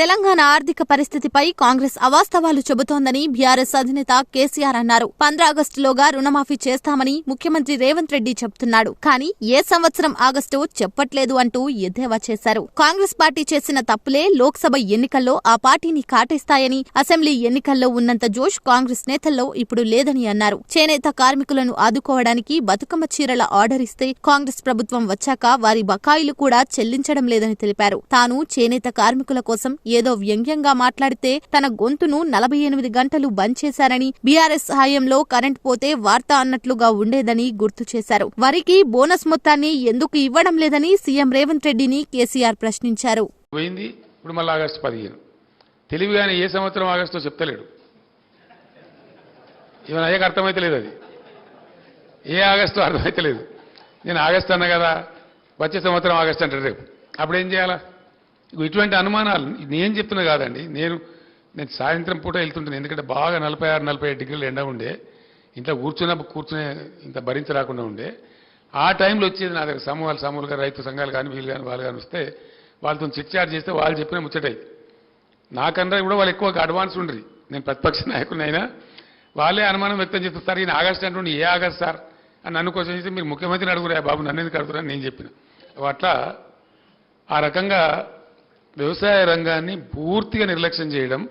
తెలంగాణ ఆర్థిక పరిస్థితిపై కాంగ్రెస్ అవాస్తవాలు చెబుతోందని బీఆర్ఎస్ అధినేత కేసీఆర్ అన్నారు. 15 ఆగస్టులోగా రుణమాఫీ చేస్తామని ముఖ్యమంత్రి రేవంత్ రెడ్డి చెబుతున్నాడు. కానీ ఏ సంవత్సరం ఆగస్టు చెప్పట్లేదు అంటూ ఎద్దేవా చేశారు. కాంగ్రెస్ పార్టీ చేసిన తప్పులే లోక్సభ ఎన్నికల్లో ఆ పార్టీని కాటేస్తాయని, అసెంబ్లీ ఎన్నికల్లో ఉన్నంత జోష్ కాంగ్రెస్ నేతల్లో ఇప్పుడు లేదని అన్నారు. చేనేత కార్మికులను ఆదుకోవడానికి బతుకమ్మ చీరల ఆర్డర్ ఇస్తే కాంగ్రెస్ ప్రభుత్వం వచ్చాక వారి బకాయిలు కూడా చెల్లించడం లేదని తెలిపారు. తాను చేనేత కార్మికుల కోసం ఏదో వ్యంగ్యంగా మాట్లాడితే తన గొంతును 48 గంటలు బంద్ చేశారని, బీఆర్ఎస్ హయాంలో కరెంట్ పోతే వార్త అన్నట్లుగా ఉండేదని గుర్తు చేశారు. వరికి బోనస్ మొత్తాన్ని ఎందుకు ఇవ్వడం లేదని సీఎం రేవంత్ రెడ్డిని కేసీఆర్ ప్రశ్నించారు. ఇప్పుడు మళ్ళీ ఆగస్టు 15 తెలివిగానే ఏ సంవత్సరం ఆగస్టు చెప్తలేడు. ఇవన్నీ అయ్యాక అర్థమైతలేదు. అది ఏ ఆగస్టు అర్థమైతలేదు. నేను ఆగస్టు అన్నా కదా, వచ్చే సంవత్సరం ఆగస్టు అంటారు రేపు. అప్పుడేం చేయాలా? ఇటువంటి అనుమానాలు నేను చెప్తున్నా కాదండి. నేను సాయంత్రం పూట వెళ్తుంటాను. ఎందుకంటే బాగా 46-47 డిగ్రీలు ఎండ ఉండే, ఇంట్లో కూర్చునే ఇంత భరించరాకుండా ఉండే. ఆ టైంలో వచ్చేది నా దగ్గర సమూహాలుగా రైతు సంఘాలు కానీ వీళ్ళు కానీ వాళ్ళు కానీ వస్తే వాళ్ళతో చిట్చాట్ చేస్తే వాళ్ళు చెప్పిన ముచ్చటాయి. నాకన్నా కూడా వాళ్ళు ఎక్కువ అడ్వాన్స్ ఉండరు. నేను ప్రతిపక్ష నాయకుడినైనా వాళ్ళే అనుమానం వ్యక్తం చేస్తారు. సార్ ఈయన ఆగస్టు అంటుండే, ఏ ఆగస్ట్ సార్ అని నన్ను క్వశ్చన్ చేస్తే మీరు ముఖ్యమంత్రిని అడుగురా బాబు, నన్ను ఎందుకు అడుగుతారని నేను చెప్పిన. అట్లా ఆ రకంగా వ్యవసాయ రంగాన్ని పూర్తిగా నిర్లక్ష్యం చేయడం